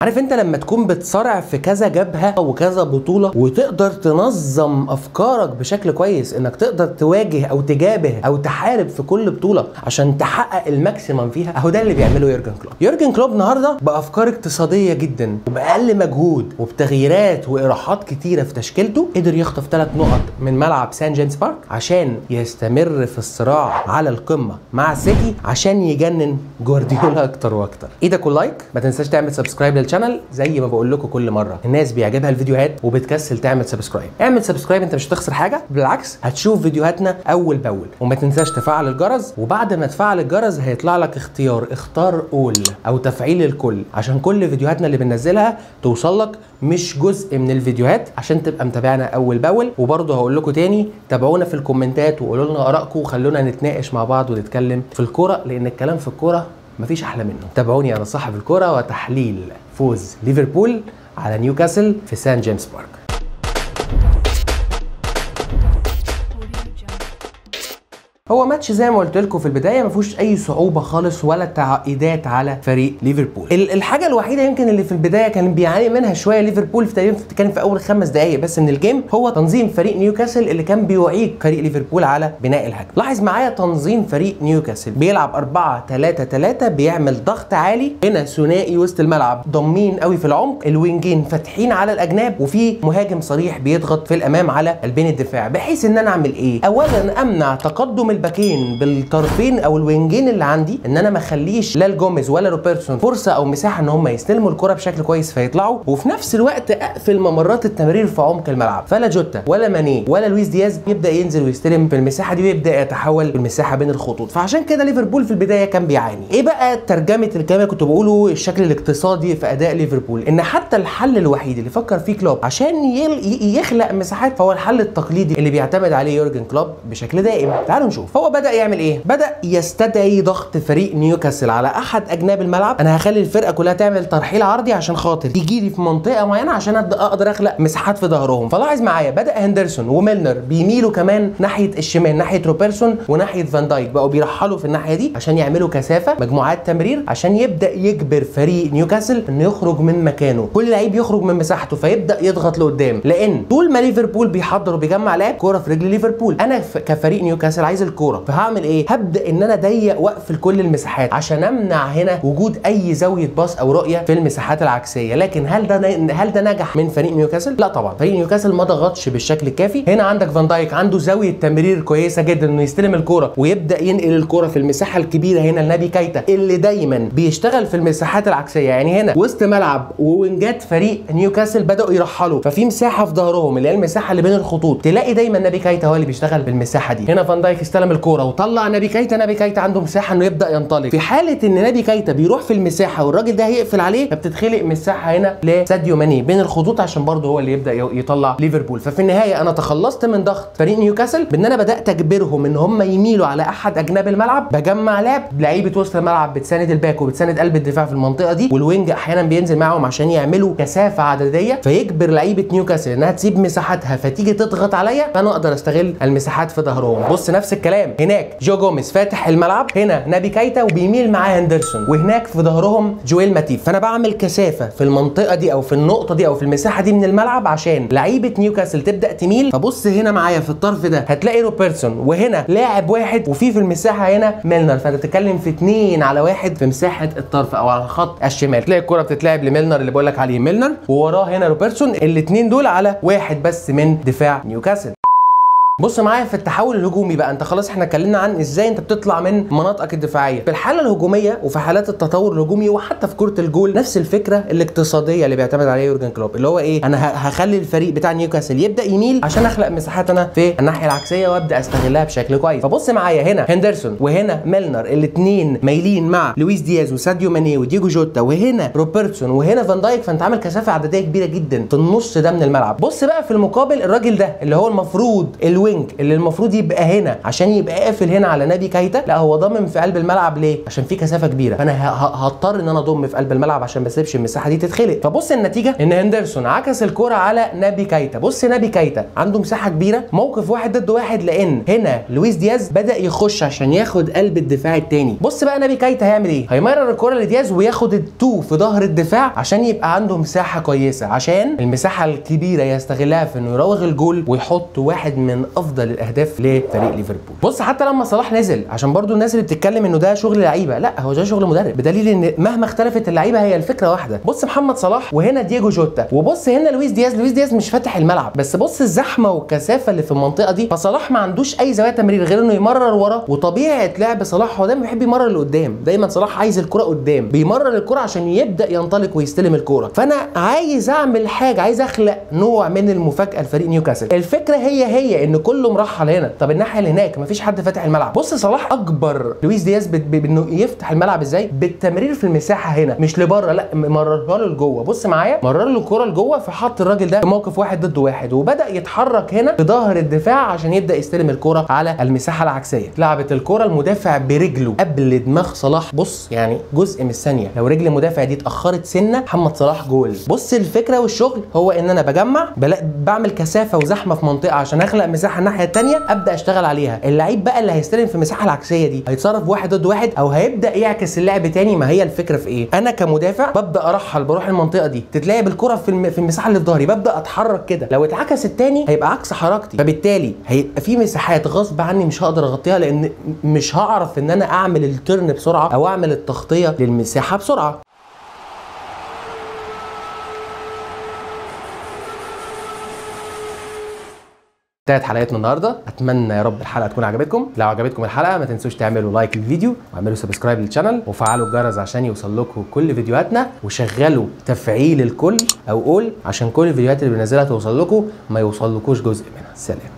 عارف انت لما تكون بتصارع في كذا جبهة وكذا بطولة وتقدر تنظم افكارك بشكل كويس، انك تقدر تواجه او تجابه او تحارب في كل بطولة عشان تحقق الماكسيمم فيها، اهو ده اللي بيعمله يورجن كلوب. يورجن كلوب النهارده بافكار اقتصادية جدا وباقل مجهود وبتغييرات وايراحات كتيرة في تشكيلته قدر يخطف 3 نقط من ملعب سان جيمس بارك عشان يستمر في الصراع على القمة مع سيتي عشان يجنن جوارديولا اكتر واكتر. ايدك واللايك، ما تنساش تعمل سبسكرايب للشانل زي ما بقول لكم كل مره. الناس بيعجبها الفيديوهات وبتكسل تعمل سبسكرايب. اعمل سبسكرايب، انت مش هتخسر حاجه، بالعكس هتشوف فيديوهاتنا اول باول. وما تنساش تفعل الجرس، وبعد ما تفعل الجرس هيطلع لك اختار اول او تفعيل الكل عشان كل فيديوهاتنا اللي بننزلها توصل لك، مش جزء من الفيديوهات، عشان تبقى متابعنا اول باول. وبرضه هقول لكم تاني، تابعونا في الكومنتات وقولوا لنا ارائكم وخلونا نتناقش مع بعض ونتكلم في الكوره، لان الكلام في الكوره مفيش احلى منه. تابعوني انا صاحب الكوره وتحليل فوز ليفربول على نيوكاسل في سان جيمس بارك. هو ماتش زي ما قلت لكم في البدايه ما فيهوش اي صعوبه خالص ولا تعقيدات على فريق ليفربول. الحاجه الوحيده يمكن اللي في البدايه كان بيعاني منها شويه ليفربول كان في اول 5 دقائق بس من الجيم، هو تنظيم فريق نيوكاسل اللي كان بيعيق فريق ليفربول على بناء الهجمه. لاحظ معايا تنظيم فريق نيوكاسل بيلعب 4-3-3، بيعمل ضغط عالي، هنا ثنائي وسط الملعب ضامين قوي في العمق، الوينجين فاتحين على الاجناب، وفي مهاجم صريح بيضغط في الامام على البين الدفاع، بحيث ان انا اعمل ايه؟ اولا امنع تقدم الباكين بالطرفين او الوينجين اللي عندي، ان انا ما اخليش لا الجوميز ولا روبرتسون فرصه او مساحه ان هم يستلموا الكره بشكل كويس فيطلعوا، وفي نفس الوقت اقفل ممرات التمرير في عمق الملعب، فلا جوتا ولا ماني ولا لويس دياز يبدا ينزل ويستلم في المساحه دي ويبدا يتحول المساحه بين الخطوط. فعشان كده ليفربول في البدايه كان بيعاني. ايه بقى ترجمه الكلام اللي كنت بقوله؟ الشكل الاقتصادي في اداء ليفربول، ان حتى الحل الوحيد اللي فكر فيه كلوب عشان يخلق مساحات فهو الحل التقليدي اللي بيعتمد عليه يورجن كلوب بشكل دائم. تعالوا نشوف هو بدأ يعمل ايه. بدأ يستدعي ضغط فريق نيوكاسل على احد اجناب الملعب. انا هخلي الفرقه كلها تعمل ترحيل عرضي عشان خاطر يجي لي في منطقه معينه عشان اقدر اخلق مساحات في ظهرهم. فلاحظ معايا بدأ هندرسون وميلنر بيميلوا كمان ناحيه الشمال، ناحيه روبرتسون وناحيه فان دايك، بقوا بيرحلوا في الناحيه دي عشان يعملوا كثافه مجموعات تمرير عشان يبدأ يجبر فريق نيوكاسل انه يخرج من مكانه، كل لعيب يخرج من مساحته فيبدأ يضغط لقدام، لان طول ما ليفربول بيحضر وبيجمع لاعب كوره في رجل ليفربول، انا كفريق نيوكاسل عايز الكوره، فهعمل ايه؟ هبدا ان انا اضيق واقفل كل المساحات عشان امنع هنا وجود اي زاويه باص او رؤيه في المساحات العكسيه. لكن هل ده نجح من فريق نيوكاسل؟ لا طبعا، فريق نيوكاسل ما ضغطش بالشكل الكافي. هنا عندك فان دايك عنده زاويه تمرير كويسه جدا انه يستلم الكوره ويبدا ينقل الكوره في المساحه الكبيره هنا لنبي كايتا اللي دايما بيشتغل في المساحات العكسيه. يعني هنا وسط ملعب ووينجات فريق نيوكاسل بداوا يرحلوا، ففي مساحه في ظهرهم اللي هي المساحه اللي بين الخطوط، تلاقي دايما نبي كايتا هو اللي بيشتغل بالمساحه دي. هنا فان دايك استلم الكوره وطلع نبي كايتا عنده مساحه انه يبدا ينطلق. في حاله ان نبي كايتا بيروح في المساحه والراجل ده هيقفل عليه، فبتتخلق مساحه هنا لساديو ماني بين الخطوط عشان برضه هو اللي يبدا يطلع ليفربول. ففي النهايه انا تخلصت من ضغط فريق نيوكاسل بان انا بدات اجبرهم ان هم يميلوا على احد اجناب الملعب، بجمع لعيبه وسط الملعب بتساند الباك وبتساند قلب الدفاع في المنطقه دي، والوينج احيانا بينزل معاهم عشان يعملوا كثافه عدديه، فيجبر لعيبه نيوكاسل انها تسيب مساحاتها فتيجي تضغط عليا، فانا اقدر استغل المساحات في ظهرهم. بص نفس الكلام هناك، جو جوميز فاتح الملعب، هنا نبي كايتا وبيميل معاه هندرسون، وهناك في ظهرهم جويل ماتيب، فانا بعمل كثافه في المنطقه دي او في النقطه دي او في المساحه دي من الملعب عشان لعيبه نيوكاسل تبدا تميل. فبص هنا معايا في الطرف ده هتلاقي روبرتسون، وهنا لاعب واحد، وفي المساحه هنا ميلنر، فانت بتتكلم في 2 على 1 في مساحه الطرف او على الخط الشمال. تلاقي الكره بتتلعب لميلنر اللي بقول لك عليه ميلنر، ووراه هنا روبرتسون، الاثنين دول على 1 بس من دفاع نيوكاسل. بص معايا في التحول الهجومي بقى، انت خلاص احنا اتكلمنا عن ازاي انت بتطلع من مناطقك الدفاعيه. في الحاله الهجوميه وفي حالات التطور الهجومي وحتى في كره الجول، نفس الفكره الاقتصاديه اللي بيعتمد عليها يورجن كلوب، اللي هو ايه؟ انا هخلي الفريق بتاع نيوكاسل يبدا يميل عشان اخلق مساحات انا في الناحيه العكسيه وابدا استغلها بشكل كويس. فبص معايا هنا هندرسون وهنا ميلنر، الاثنين مايلين مع لويس دياز وساديو ماني ودييجو جوتا، وهنا روبرتسون وهنا فان دايك، فانت عامل كثافه عدديه كبيره جدا في النص ده من الملعب. بص بقى في المقابل الراجل ده اللي هو المفروض الوينج اللي المفروض يبقى هنا عشان يبقى قافل هنا على نبي كايتا، لا هو ضامن في قلب الملعب. ليه؟ عشان في كثافه كبيره، فانا هضطر ان انا اضم في قلب الملعب عشان ما اسيبش المساحه دي تتخلق. فبص النتيجه ان هندرسون عكس الكره على نبي كايتا. بص نبي كايتا عنده مساحه كبيره، موقف 1 ضد 1، لان هنا لويس دياز بدا يخش عشان ياخد قلب الدفاع الثاني. بص بقى نبي كايتا هيعمل ايه؟ هيمرر الكره لدياز وياخد التو في ظهر الدفاع عشان يبقى عنده مساحه كويسه، عشان المساحه الكبيره يستغلها في انه يراوغ الجول ويحط واحد من افضل الاهداف لفريق ليفربول. بص حتى لما صلاح نزل، عشان برضو الناس اللي بتتكلم انه ده شغل لعيبه، لا هو ده شغل مدرب، بدليل ان مهما اختلفت اللعيبه هي الفكره واحده. بص محمد صلاح وهنا دييجو جوتا، وبص هنا لويس دياز. لويس دياز مش فاتح الملعب، بس بص الزحمه والكثافه اللي في المنطقه دي، فصلاح ما عندوش اي زوايا تمرير غير انه يمرر ورا. وطبيعه لعب صلاح هو دايما بيحب يمرر لقدام، دايما صلاح عايز الكره قدام، بيمرر الكره عشان يبدا ينطلق ويستلم الكره. فانا عايز اعمل حاجه، عايز اخلق نوع من المفاجاه لفريق نيوكاسل. الفكره هي ان كله مرحل هنا، طب الناحيه اللي هناك مفيش حد فاتح الملعب. بص صلاح اجبر لويس دياز بانه يفتح الملعب ازاي؟ بالتمرير في المساحه هنا، مش لبره، لا مررها له لجوه. بص معايا، مرر له الكره لجوه، فحط الراجل ده في موقف 1 ضد 1 وبدا يتحرك هنا في ظهر الدفاع عشان يبدا يستلم الكره على المساحه العكسيه. لعبت الكره المدافع برجله قبل دماغ صلاح، بص يعني جزء من الثانيه، لو رجل المدافع دي اتاخرت سنه محمد صلاح جول. بص الفكره والشغل هو ان انا بجمع، بعمل كثافه وزحمه في منطقه عشان اخلق مساحه الناحيه الثانيه ابدا اشتغل عليها. اللعيب بقى اللي هيستلم في المساحه العكسيه دي هيتصرف 1 ضد 1 او هيبدا يعكس اللعب تاني. ما هي الفكره في ايه؟ انا كمدافع ببدا ارحل، بروح المنطقه دي تتلعب الكره في المساحه اللي في ظهري، ببدا اتحرك كده. لو اتعكس التاني هيبقى عكس حركتي، فبالتالي هيبقى في مساحات غصب عني مش هقدر اغطيها، لان مش هعرف ان انا اعمل الترن بسرعه او اعمل التغطيه للمساحه بسرعه. انتهت حلقتنا النهارده، اتمنى يا رب الحلقه تكون عجبتكم. لو عجبتكم الحلقه ما تنسوش تعملوا لايك للفيديو واعملوا سبسكرايب للشانل وفعلوا الجرس عشان يوصل لكم كل فيديوهاتنا، وشغلوا تفعيل الكل او اول عشان كل الفيديوهات اللي بننزلها توصل لكم ما يوصلكوش جزء منها. سلام.